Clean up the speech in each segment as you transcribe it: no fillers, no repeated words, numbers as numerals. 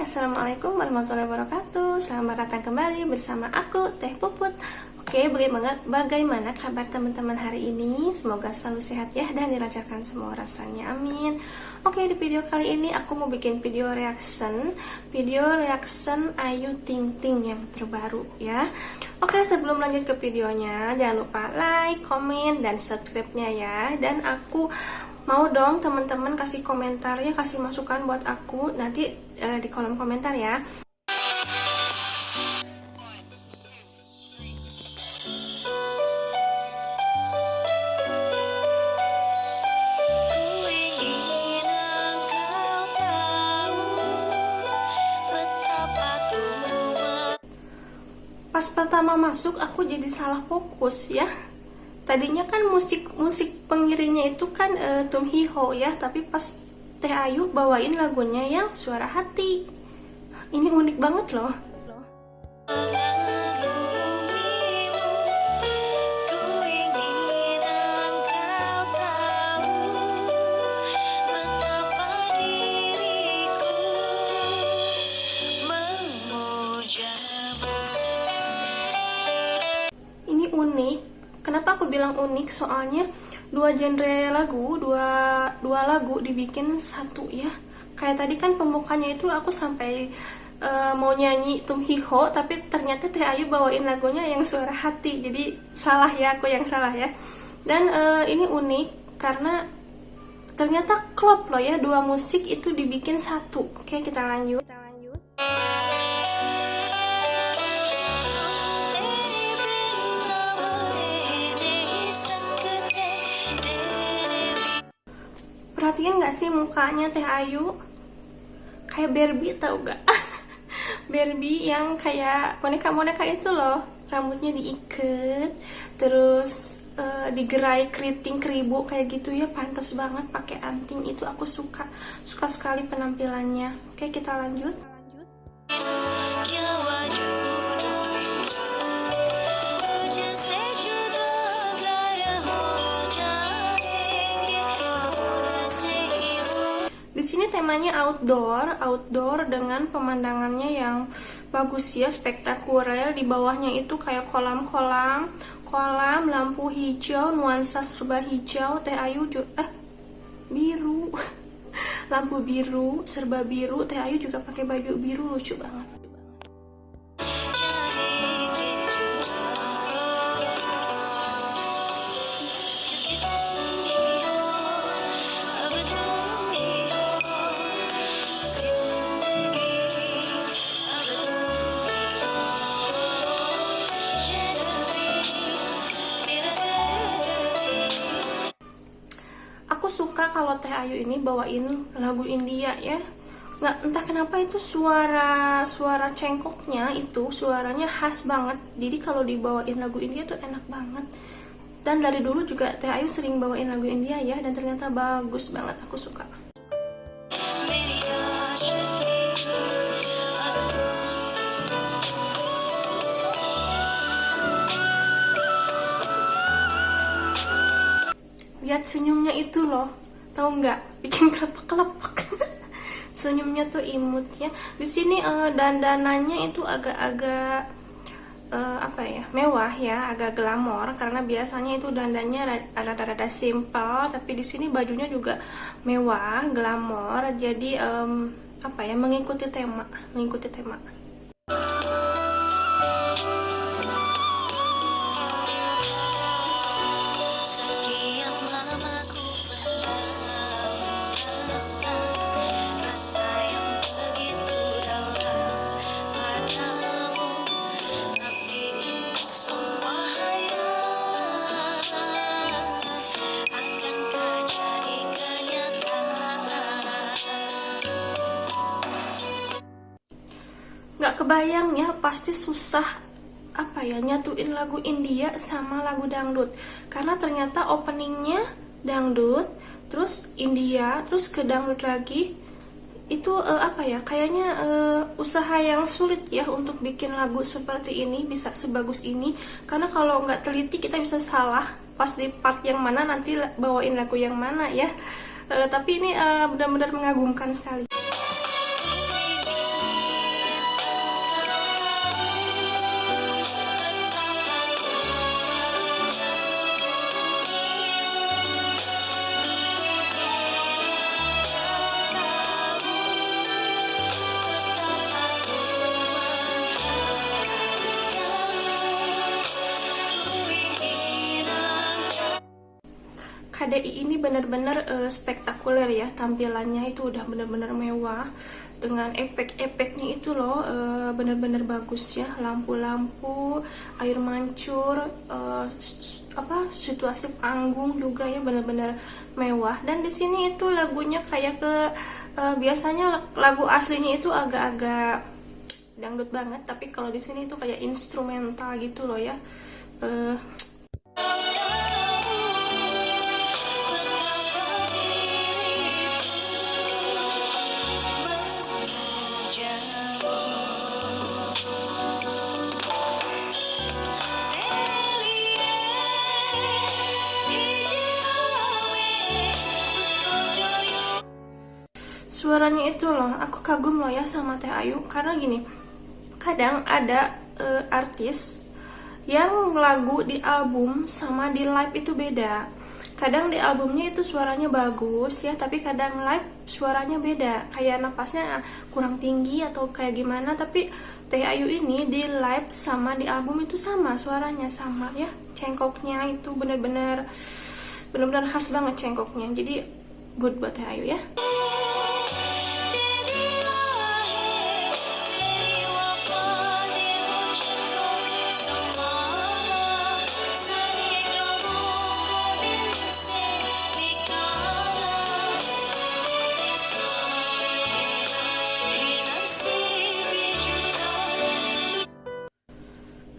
Assalamualaikum warahmatullahi wabarakatuh. Selamat datang kembali bersama aku, Teh Puput. Oke, bagaimana kabar teman-teman hari ini? Semoga selalu sehat ya dan dilancarkan semua rasanya, amin. Oke, di video kali ini aku mau bikin video reaction Ayu Ting Ting yang terbaru ya. Oke, sebelum lanjut ke videonya, jangan lupa like, komen, dan subscribe-nya ya. Dan aku mau dong teman-teman kasih komentar ya, kasih masukan buat aku nanti di kolom komentar ya. Pas pertama masuk aku jadi salah fokus ya. Tadinya kan musik pengiringnya itu kan Tum Hi Ho ya, tapi pas Teh Ayu bawain lagunya yang suara hati. Ini unik banget loh. Ini unik. Kenapa aku bilang unik? Soalnya dua genre lagu, dua lagu dibikin satu ya. Kayak tadi kan pembukanya itu aku sampai mau nyanyi Tum Hi Ho, tapi ternyata Teh Ayu bawain lagunya yang suara hati. Jadi salah ya, aku yang salah ya. Dan ini unik karena ternyata klop loh ya, dua musik itu dibikin satu. Oke, kita lanjut. Perhatian gak sih mukanya Teh Ayu? Kayak Barbie, tau gak? Barbie yang kayak boneka-boneka itu loh. Rambutnya diikat, terus digerai keriting keribu kayak gitu ya. Pantas banget pakai anting, itu aku suka sekali penampilannya. Oke, kita lanjut. Di sini temanya outdoor dengan pemandangannya yang bagus ya, spektakuler. Di bawahnya itu kayak kolam lampu hijau, nuansa serba hijau. Teh Ayu biru. Lampu biru, serba biru. Teh Ayu juga pakai baju biru, lucu banget. Aku suka kalau Teh Ayu ini bawain lagu India ya. Nggak, entah kenapa itu suara cengkoknya itu suaranya khas banget. Jadi kalau dibawain lagu India tuh enak banget. Dan dari dulu juga Teh Ayu sering bawain lagu India ya, dan ternyata bagus banget, aku suka. Lihat senyumnya itu loh, tahu nggak? Bikin kelepek-kelepek. Senyumnya tuh imut ya. Di sini dandanannya itu agak-agak mewah ya, agak glamor, karena biasanya itu dandannya rada-rada simple, tapi di sini bajunya juga mewah, glamor. Jadi mengikuti tema. Nggak kebayang ya, pasti susah nyatuin lagu India sama lagu dangdut, karena ternyata openingnya dangdut, terus India, terus ke dangdut lagi. Itu kayaknya usaha yang sulit ya untuk bikin lagu seperti ini bisa sebagus ini, karena kalau nggak teliti kita bisa salah pas di part yang mana nanti bawain lagu yang mana ya. Tapi ini benar-benar mengagumkan sekali. KDI ini bener-bener spektakuler ya, tampilannya itu udah bener-bener mewah dengan efek-efeknya itu loh, bener-bener bagus ya, lampu-lampu, air mancur, situasi panggung juga ya bener-bener mewah. Dan di sini itu lagunya kayak biasanya lagu aslinya itu agak-agak dangdut banget, tapi kalau di sini itu kayak instrumental gitu loh ya. Suaranya itu loh, aku kagum loh ya sama Teh Ayu, karena gini, kadang ada artis yang lagu di album sama di live itu beda. Kadang di albumnya itu suaranya bagus ya, tapi kadang live suaranya beda, kayak napasnya kurang tinggi atau kayak gimana. Tapi Teh Ayu ini di live sama di album itu sama, suaranya sama ya, cengkoknya itu bener-bener khas banget cengkoknya. Jadi good buat Teh Ayu ya.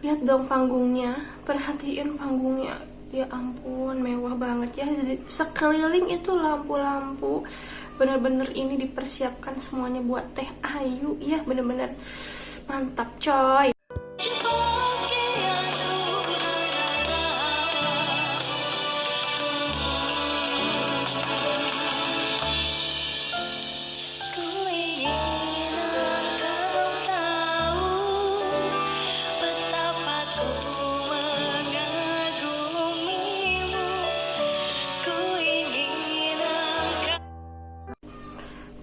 Lihat dong panggungnya, perhatiin panggungnya, ya ampun mewah banget ya. Sekeliling itu lampu-lampu, bener-bener ini dipersiapkan semuanya buat Teh Ayu ya, bener-bener mantap coy.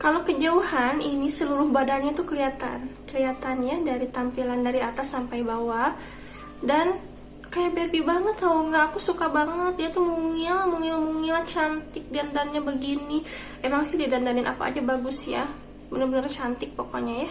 Kalau kejauhan ini seluruh badannya tuh kelihatannya dari tampilan dari atas sampai bawah, dan kayak baby banget tau nggak. Aku suka banget, dia tuh mungil cantik, dandannya begini. Emang sih didandanin apa aja bagus ya, bener-bener cantik pokoknya ya.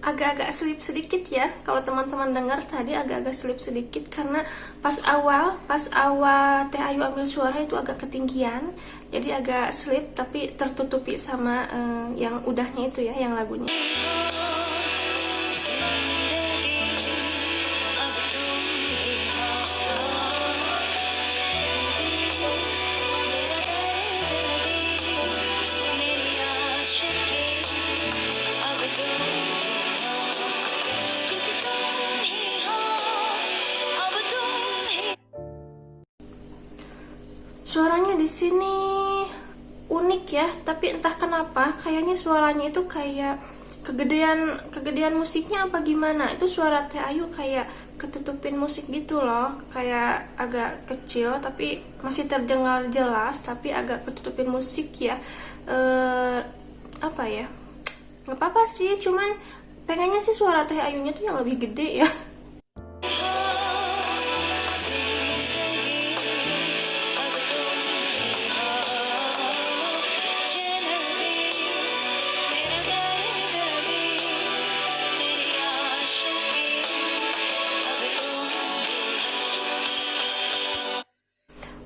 Agak-agak selip sedikit ya, kalau teman-teman dengar tadi agak-agak selip sedikit karena pas awal Teh Ayu ambil suara itu agak ketinggian, jadi agak selip tapi tertutupi sama yang udahnya itu ya, yang lagunya. Suaranya di sini unik ya, tapi entah kenapa kayaknya suaranya itu kayak kegedean musiknya apa gimana. Itu suara Teh Ayu kayak ketutupin musik gitu loh, kayak agak kecil tapi masih terdengar jelas, tapi agak ketutupin musik ya. Apa ya? Gak apa-apa sih, cuman pengennya sih suara Teh Ayunya tuh yang lebih gede ya.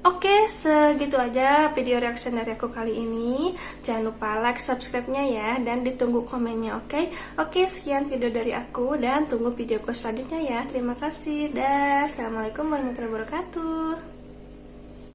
Oke, segitu aja video reaction dari aku kali ini. Jangan lupa like, subscribe-nya ya, dan ditunggu komennya, oke? Oke, sekian video dari aku, dan tunggu video selanjutnya ya. Terima kasih, dah. Assalamualaikum warahmatullahi wabarakatuh.